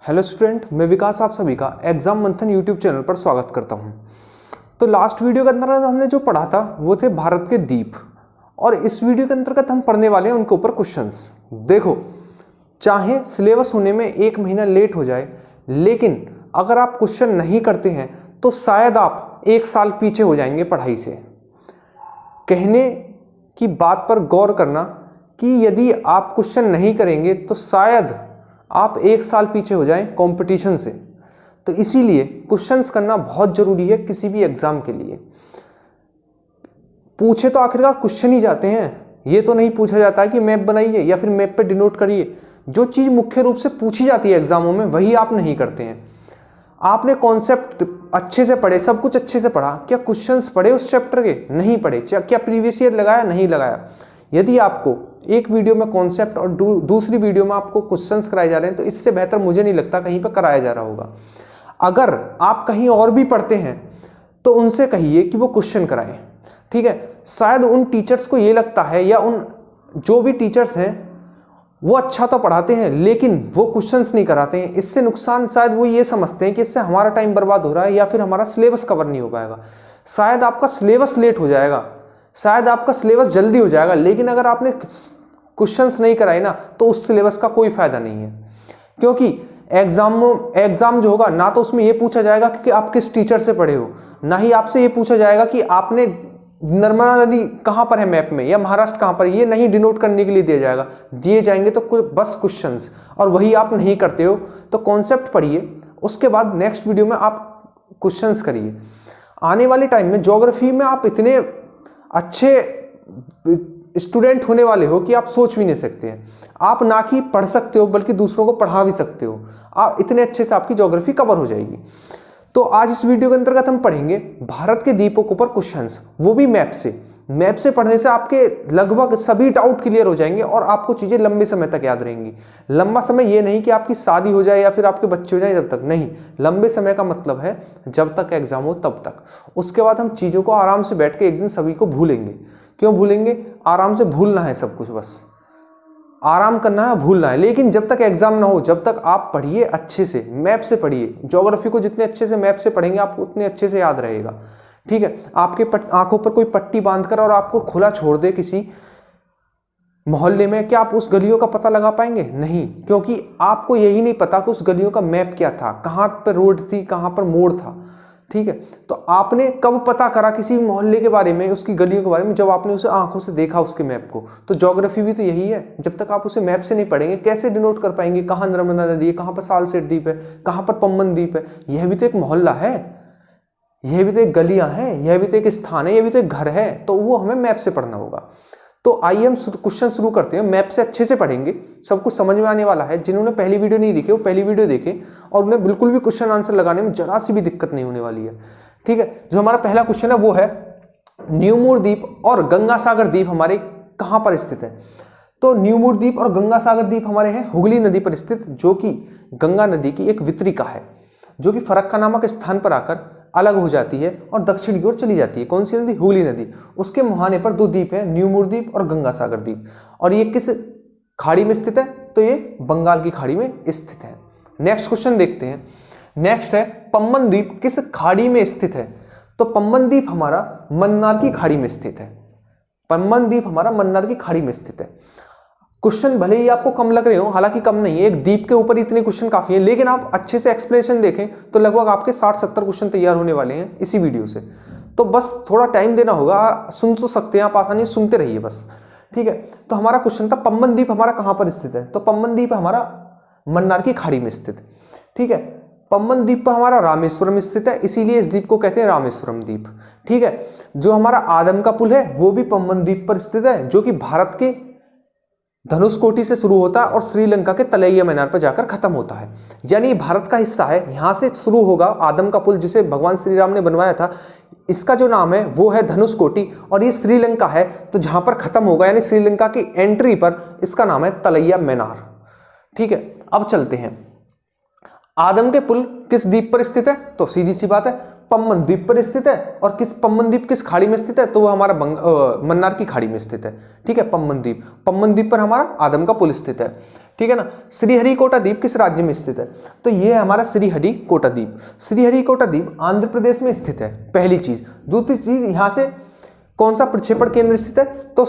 Hello student, मैं विकास आप सभी का एग्जाम मंथन यूट्यूब चैनल पर स्वागत करता हूं। तो लास्ट वीडियो के अंदर हमने जो पढ़ा था वो थे भारत के द्वीप, और इस वीडियो के अंतर्गत हम पढ़ने वाले हैं उनके ऊपर क्वेश्चंस। देखो, चाहे सिलेबस होने में 1 महीना लेट हो जाए, लेकिन अगर आप क्वेश्चन नहीं करते हैं तो शायद आप 1 साल पीछे हो जाएंगे पढ़ाई से। कहने की बात पर गौर करना कि यदि आप क्वेश्चन नहीं करेंगे तो शायद आप 1 साल पीछे हो जाएं कंपटीशन से। तो इसीलिए क्वेश्चंस करना बहुत जरूरी है किसी भी एग्जाम के लिए। पूछे तो आखिरकार क्वेश्चन ही जाते हैं, ये तो नहीं पूछा जाता है कि मैप बनाइए या फिर मैप पे डिनोट करिए। जो चीज मुख्य रूप से पूछी जाती है एग्जामों में वही आप नहीं करते हैं। आपने कॉन्सेप्ट अच्छे से पढ़े, सब कुछ अच्छे से पढ़ा, क्या क्वेश्चंस पढ़े उस चैप्टर के? नहीं पढ़े। क्या प्रीवियस ईयर लगाया? नहीं लगाया। यदि आपको एक वीडियो में कॉन्सेप्ट और दूसरी वीडियो में आपको क्वेश्चंस कराए जा रहे हैं तो इससे बेहतर मुझे नहीं लगता कहीं पर कराया जा रहा होगा। अगर आप कहीं और भी पढ़ते हैं तो उनसे कहिए कि वो क्वेश्चन कराएं, ठीक है। शायद उन टीचर्स को ये लगता है, या उन जो भी टीचर्स हैं वो अच्छा तो पढ़ाते हैं लेकिन वो क्वेश्चंस नहीं कराते हैं। इससे नुकसान शायद वो ये समझते हैं कि इससे हमारा टाइम बर्बाद हो रहा है या फिर हमारा सिलेबस कवर नहीं हो पाएगा। शायद आपका सिलेबस लेट हो जाएगा, शायद आपका सिलेबस जल्दी हो जाएगा, लेकिन अगर आपने क्वेश्चंस नहीं कराए ना तो उस सिलेबस का कोई फायदा नहीं है। क्योंकि एग्जाम जो होगा ना तो उसमें यह पूछा जाएगा कि आप किस टीचर से पढ़े हो, ना ही आपसे ये पूछा जाएगा कि आपने नर्मदा नदी कहां पर है मैप में या महाराष्ट्र कहां पर, ये नहीं डिनोट करने के लिए दिया जाएगा। दिए जाएंगे तो बस क्वेश्चंस, और वही आप नहीं करते हो। तो कॉन्सेप्ट पढ़िए, उसके बाद नेक्स्ट वीडियो में आप क्वेश्चंस करिए। आने वाले टाइम में ज्योग्राफी में आप इतने अच्छे स्टूडेंट होने वाले हो कि आप सोच भी नहीं सकते हैं। आप ना कि पढ़ सकते हो बल्कि दूसरों को पढ़ा भी सकते हो। आप इतने अच्छे से आपकी ज्योग्राफी कवर हो जाएगी। तो आज इस वीडियो के अंतर्गत हम पढ़ेंगे भारत के द्वीपों के ऊपर क्वेश्चंस, वो भी मैप से। मैप से पढ़ने से आपके लगभग सभी डाउट क्लियर हो जाएंगे और आपको चीजें लंबे समय तक याद रहेंगी। लंबा समय ये नहीं कि आपकी शादी हो जाए या फिर आपके बच्चे हो जाए तब तक, नहीं। लंबे समय का मतलब है जब तक एग्जाम हो तब तक। उसके बाद हम चीजों को आराम से बैठ के एक दिन सभी को भूलेंगे। क्यों भूलेंगे? आराम से भूलना है सब कुछ, बस आराम करना है, भूलना है। लेकिन जब तक एग्जाम ना हो जब तक आप पढ़िए अच्छे से, मैप से पढ़िए। ज्योग्राफी को जितने अच्छे से मैप से पढ़ेंगे आपको उतने अच्छे से याद रहेगा, ठीक है। आपके आंखों पर कोई पट्टी बांधकर और आपको खुला छोड़ दे किसी मोहल्ले में, क्या आप उस गलियों का पता लगा पाएंगे? नहीं, क्योंकि आपको यही नहीं पता कि उस गलियों का मैप क्या था, कहां पर रोड थी, कहां पर मोड़ था, ठीक है। तो आपने कब पता करा किसी मोहल्ले के बारे में, उसकी गलियों के बारे में? जब आपने उसे आंखों से देखा उसके मैप को। तो ज्योग्राफी भी तो यही है। जब तक आप उसे मैप से नहीं पढ़ेंगे कैसे डिनोट कर पाएंगे कहाँ नर्मदा नदी है, कहाँ पर सालसेट द्वीप है, कहाँ पर पम्बन द्वीप है? यह भी तो एक मोहल्ला है, यह भी तो एक गलियां हैं, यह भी तो एक स्थान है, यह भी तो एक घर है। तो वो हमें मैप से पढ़ना होगा। तो आइए हम क्वेश्चन शुरू करते हैं। मैप से अच्छे से पढ़ेंगे, सब कुछ समझ में आने वाला है। जिन्होंने पहली वीडियो नहीं देखी वो पहली वीडियो देखें, और उन्हें बिल्कुल भी क्वेश्चन आंसर लगाने में जरा सी भी दिक्कत नहीं होने वाली है, ठीक है। जो हमारा पहला क्वेश्चन है वो है न्यूमूर द्वीप और गंगासागर द्वीप हमारे कहां पर स्थित है? तो न्यूमूर द्वीप और गंगासागर द्वीप हमारे हैं हुगली नदी पर स्थित, जो कि गंगा नदी की एक वितरिका है, जो कि फरक्का नामक स्थान पर आकर अलग हो जाती है और दक्षिण की ओर चली जाती है। कौन सी नदी? हुगली नदी। उसके मुहाने पर 2 द्वीप है, न्यूमूर द्वीप और गंगासागर द्वीप। और ये किस खाड़ी में स्थित है? तो ये बंगाल की खाड़ी में स्थित है। नेक्स्ट क्वेश्चन देखते हैं। नेक्स्ट है पम्बन द्वीप किस खाड़ी में स्थित है? तो पम्बन द्वीप हमारा मन्नार की खाड़ी में स्थित है। पम्बन द्वीप हमारा मन्नार की खाड़ी में स्थित है। क्वेश्चन भले ही आपको कम लग रहे हो, हालांकि कम नहीं है, एक द्वीप के ऊपर इतने क्वेश्चन काफी हैं, लेकिन आप अच्छे से एक्सप्लेनेशन देखें तो लगभग आपके 60-70 क्वेश्चन तैयार होने वाले हैं इसी वीडियो से। तो बस थोड़ा टाइम देना होगा, सुन तो सकते हैं आप, आसानी से सुनते रहिए बस, ठीक है। तो हमारा क्वेश्चन था पम्बन द्वीप हमारा कहां पर स्थित है? तो पम्बन द्वीप हमारा मन्नार की खाड़ी में स्थित, ठीक है। पम्बन द्वीप पर हमारा रामेश्वरम स्थित है, इसीलिए इस द्वीप को कहते हैं रामेश्वरम द्वीप, ठीक है। जो हमारा आदम का पुल है वो भी पम्बन द्वीप पर स्थित है, जो कि भारत के धनुषकोटी से शुरू होता है और श्रीलंका के तलैया मैनार पर जाकर खत्म होता है। यानी भारत का हिस्सा है, यहां से शुरू होगा आदम का पुल जिसे भगवान श्री राम ने बनवाया था। इसका जो नाम है वो है धनुषकोटी, और ये श्रीलंका है, तो जहां पर खत्म होगा यानी श्रीलंका की एंट्री पर इसका नाम है तलैया मैनार, ठीक है। अब चलते हैं, आदम के पुल किस द्वीप पर स्थित है? तो सीधी सी बात है पम्बन द्वीप पर स्थित है। और किस पम्बन द्वीप किस खाड़ी में स्थित है, तो वो हमारा मन्नार की खाड़ी में स्थित है। ठीक है, पम्बन द्वीप पर हमारा आदम का पुल स्थित है। ठीक है ना। श्रीहरिकोटा द्वीप किस राज्य में स्थित है, तो ये है हमारा श्रीहरिकोटा द्वीप। श्रीहरिकोटा द्वीप आंध्र प्रदेश में स्थित है, पहली चीज। दूसरी चीज, यहां से कौन सा प्रक्षेपण केंद्र स्थित है, तो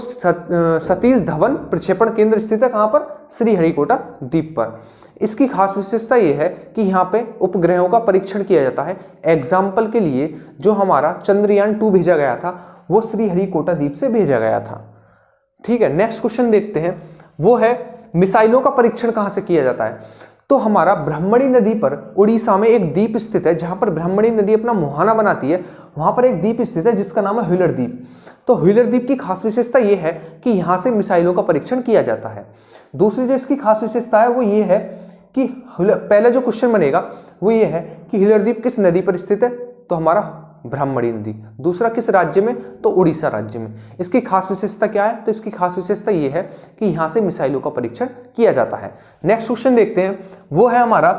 सतीश धवन प्रक्षेपण केंद्र स्थित है। कहां पर, श्रीहरिकोटा द्वीप पर। इसकी खास विशेषता यह है कि यहाँ पे उपग्रहों का परीक्षण किया जाता है। एग्जाम्पल के लिए जो हमारा चंद्रयान 2 भेजा गया था वो श्रीहरिकोटा द्वीप से भेजा गया था। ठीक है, नेक्स्ट क्वेश्चन देखते हैं, वो है मिसाइलों का परीक्षण कहां से किया जाता है। तो हमारा ब्रह्मणी नदी पर उड़ीसा में एक द्वीप स्थित है, जहां पर ब्रह्मणी नदी अपना मुहाना बनाती है, वहां पर एक द्वीप स्थित है जिसका नाम है व्हीलर द्वीप। तो व्हीलर द्वीप की खास विशेषता यह है कि यहां से मिसाइलों का परीक्षण किया जाता है। दूसरी जो इसकी खास विशेषता है वो ये है कि पहले जो क्वेश्चन बनेगा वो ये है कि व्हीलर द्वीप किस नदी पर स्थित है, तो हमारा ब्रह्मणी नदी। दूसरा किस राज्य में, तो उड़ीसा राज्य में। इसकी खास विशेषता क्या है, तो इसकी खास विशेषता ये है कि यहां से मिसाइलों का परीक्षण किया जाता है। नेक्स्ट क्वेश्चन देखते हैं, वो है हमारा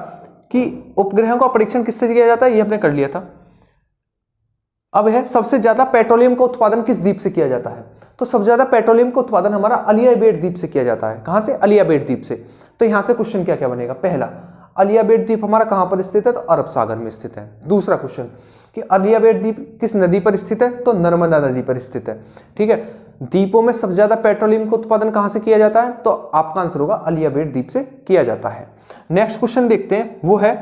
कि उपग्रहों का परीक्षण किससे किया जाता है, ये हमने कर लिया था। अब है सबसे ज्यादा पेट्रोलियम का उत्पादन किस द्वीप से किया जाता है, तो सबसे ज्यादा पेट्रोलियम का उत्पादन हमारा अलियाबेट द्वीप से किया जाता है। कहां से, अलियाबेट द्वीप से। तो यहां से क्वेश्चन क्या क्या बनेगा, पहला अलियाबेट द्वीप हमारा कहां पर स्थित है, तो अरब सागर में स्थित है। दूसरा क्वेश्चन कि अलियाबेट द्वीप किस नदी पर स्थित है, तो नर्मदा नदी पर स्थित है। ठीक है, द्वीपों में सबसे ज्यादा पेट्रोलियम का उत्पादन कहां से किया जाता है, तो आपका आंसर होगा अलियाबेट द्वीप से किया जाता है। नेक्स्ट क्वेश्चन देखते हैं, वो है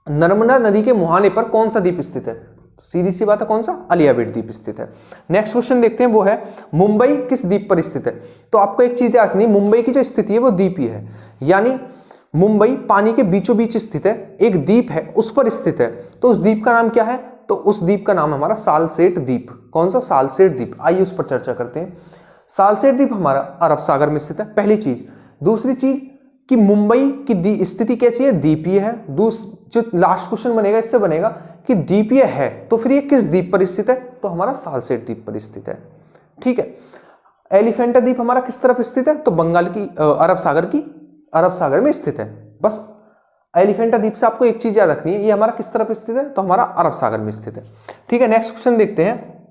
नर्मदा नदी के मुहाने पर कौन सा द्वीप स्थित है, सीधी सी बात है, कौन सा, अलियाबेट द्वीप स्थित है। नेक्स्ट क्वेश्चन देखते हैं, वो है मुंबई किस द्वीप पर स्थित है। तो आपको एक चीज याद रखनी, मुंबई की जो स्थिति है वो द्वीपीय है, यानी मुंबई पानी के बीचों बीच स्थित है, एक द्वीप है उस पर स्थित है। तो उस द्वीप का नाम क्या है, तो उस द्वीप का नाम हमारा सालसेट द्वीप। कौन सा, सालसेट द्वीप। आइए उस पर चर्चा करते हैं। सालसेट द्वीप हमारा अरब सागर में स्थित है, पहली चीज। दूसरी चीज कि मुंबई की स्थिति कैसी है, द्वीपीय है। जो लास्ट क्वेश्चन बनेगा इससे बनेगा कि द्वीपीय है तो फिर ये किस द्वीप पर स्थित है, तो हमारा सालसेट द्वीप पर स्थित है। ठीक है, एलिफेंटा द्वीप हमारा किस तरफ स्थित है, तो बंगाल की अरब सागर में स्थित है। बस एलिफेंटा द्वीप से आपको एक चीज याद रखनी है, ये हमारा किस तरफ स्थित है, तो हमारा अरब सागर में स्थित है। ठीक है, नेक्स्ट क्वेश्चन देखते हैं,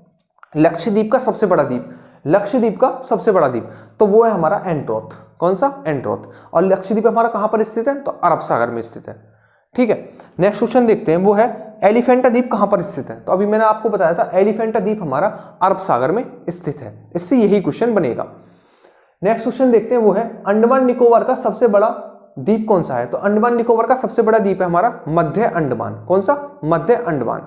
लक्षद्वीप का सबसे बड़ा द्वीप। लक्षद्वीप का सबसे बड़ा द्वीप तो वो है हमारा एंट्रोथ। कौन सा, एंट्रोथ। और लक्षद्वीप हमारा कहां पर स्थित है, तो अरब सागर में स्थित है। ठीक है, नेक्स्ट क्वेश्चन देखते हैं, वो है एलिफेंटा द्वीप कहां पर स्थित है। तो अभी मैंने आपको बताया था एलिफेंटा द्वीप हमारा अरब सागर में स्थित है, इससे यही क्वेश्चन बनेगा। नेक्स्ट क्वेश्चन देखते हैं, वो है अंडमान निकोबार का सबसे बड़ा द्वीप कौन सा है। तो अंडमान निकोबार का सबसे बड़ा द्वीप है हमारा मध्य अंडमान। कौन सा, मध्य अंडमान।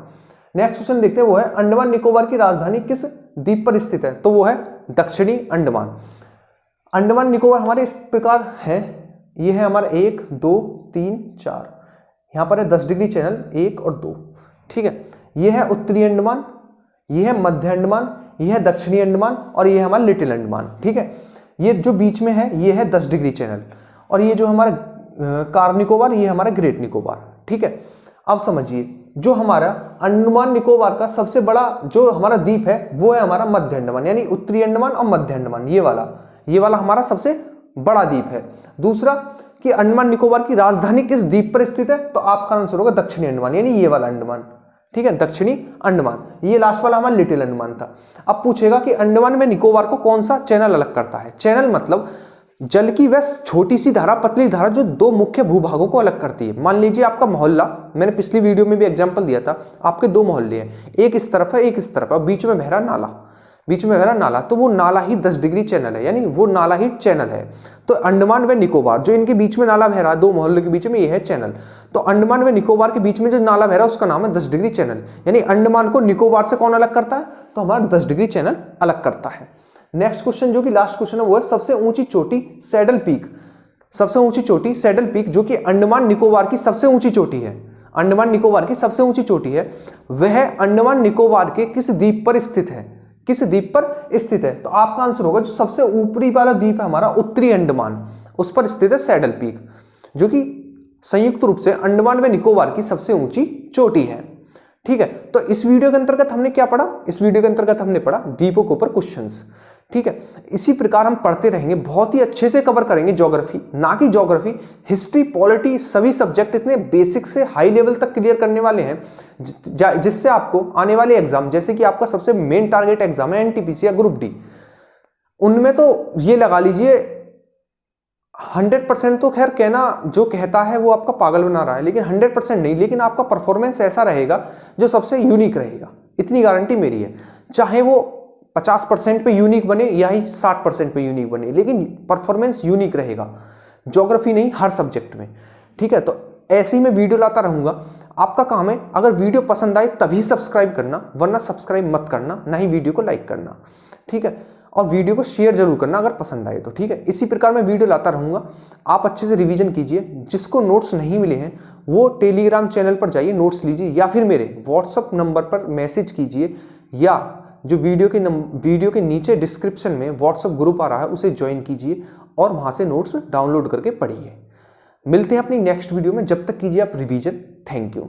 नेक्स्ट क्वेश्चन देखते हैं, वो है अंडमान निकोबार की राजधानी किस द्वीप पर स्थित है, तो वो है दक्षिणी अंडमान। अंडमान निकोबार हमारे इस प्रकार है, ये है हमारा 1 2 3 4, यहां पर है 10 डिग्री चैनल 1 और 2। ठीक है, ये है उत्तरी अंडमान, ये है मध्य अंडमान, ये है दक्षिणी अंडमान और ये है हमारा लिटिल अंडमान। ठीक है, ये जो बीच में है ये है 10 डिग्री चैनल और ये जो हमारा कार निकोबार ये हमारा ग्रेट निकोबार। ठीक है, अब समझिए जो हमारा अंडमान निकोबार का सबसे बड़ा जो हमारा द्वीप है वो है हमारा मध्य अंडमान, यानी उत्तरी अंडमान और मध्य अंडमान, ये वाला हमारा सबसे बड़ा द्वीप है। दूसरा कि अंडमान निकोबार की राजधानी किस द्वीप पर स्थित है, तो आपका आंसर होगा दक्षिणी अंडमान, यानी ये वाला अंडमान। ठीक है, दक्षिणी अंडमान। ये लास्ट वाला हमारा लिटिल अंडमान था। अब पूछेगा कि अंडमान में निकोबार को कौन सा चैनल अलग करता है। चैनल मतलब जल की वह छोटी सी धारा, पतली धारा जो दो मुख्य भूभागों को अलग करती है। मान लीजिए आपका मोहल्ला, मैंने पिछली वीडियो में भी एग्जांपल दिया था, आपके दो मोहल्ले हैं, एक इस तरफ है एक इस तरफ है, बीच में बह रहा नाला, तो वो नाला ही 10 डिग्री चैनल है, यानी वो नाला ही चैनल है। तो अंडमान व निकोबार जो इनके बीच में नाला बह रहा है, दो मोहल्लों के बीच में, ये है चैनल। तो अंडमान व निकोबार के बीच में जो नाला बह रहा है उसका नाम है 10 डिग्री चैनल, यानी अंडमान को निकोबार से कौन अलग करता है, तो हमारा 10 डिग्री चैनल अलग करता है। नेक्स्ट क्वेश्चन जो कि लास्ट क्वेश्चन है वो है सबसे ऊंची चोटी सैडल पीक। सबसे ऊंची चोटी सैडल पीक जो कि अंडमान निकोबार की सबसे ऊंची चोटी है, अंडमान निकोबार की सबसे ऊंची चोटी है, वह अंडमान निकोबार के किस द्वीप पर स्थित है, किस द्वीप पर स्थित है। तो आपका आंसर होगा जो सबसे ऊपरी वाला द्वीप है हमारा उत्तरी अंडमान, उस पर स्थित है सैडल पीक, जो कि संयुक्त रूप से अंडमान व निकोबार की सबसे ऊंची चोटी है। ठीक है, तो इस वीडियो के अंतर्गत हमने क्या पढ़ा, इस वीडियो के अंतर्गत हमने पढ़ा द्वीपों के ऊपर क्वेश्चंस। ठीक है। इसी प्रकार हम पढ़ते रहेंगे, बहुत ही अच्छे से कवर करेंगे ज्योग्राफी, ना कि ज्योग्राफी, हिस्ट्री, पॉलिटी, सभी सब्जेक्ट इतने बेसिक से हाई लेवल तक क्लियर करने वाले हैं जिससे आपको आने वाले एग्जाम, जैसे कि आपका सबसे मेन टारगेट एग्जाम है एनटीपीसी या ग्रुप डी, उनमें तो ये लगा लीजिए 100% तो खैर कहना जो कहता है वो आपका पागल बना रहा है, लेकिन 100% नहीं, लेकिन आपका परफॉर्मेंस ऐसा रहेगा जो सबसे यूनिक रहेगा, इतनी गारंटी मेरी है। चाहे वो 50% पे यूनिक बने या ही 60% पे यूनिक बने, लेकिन परफॉर्मेंस यूनिक रहेगा, ज्योग्राफी नहीं हर सब्जेक्ट में, ठीक है। तो ऐसे ही मैं वीडियो लाता रहूंगा, आपका काम है अगर वीडियो पसंद आए तभी सब्सक्राइब करना, वरना सब्सक्राइब मत करना, ना ही वीडियो को लाइक करना, ठीक है। और वीडियो को शेयर जरूर करना अगर पसंद आए तो, ठीक है। इसी प्रकार मैं वीडियो लाता रहूंगा, आप अच्छे से रिवीजन कीजिए। जिसको नोट्स नहीं मिले हैं वो टेलीग्राम चैनल पर जाइए, नोट्स लीजिए, या फिर मेरे व्हाट्सअप नंबर पर मैसेज कीजिए, या जो वीडियो के नीचे डिस्क्रिप्शन में व्हाट्सअप ग्रुप आ रहा है उसे ज्वाइन कीजिए और वहां से नोट्स डाउनलोड करके पढ़िए। मिलते हैं अपनी नेक्स्ट वीडियो में, जब तक कीजिए आप रिवीजन। Thank you.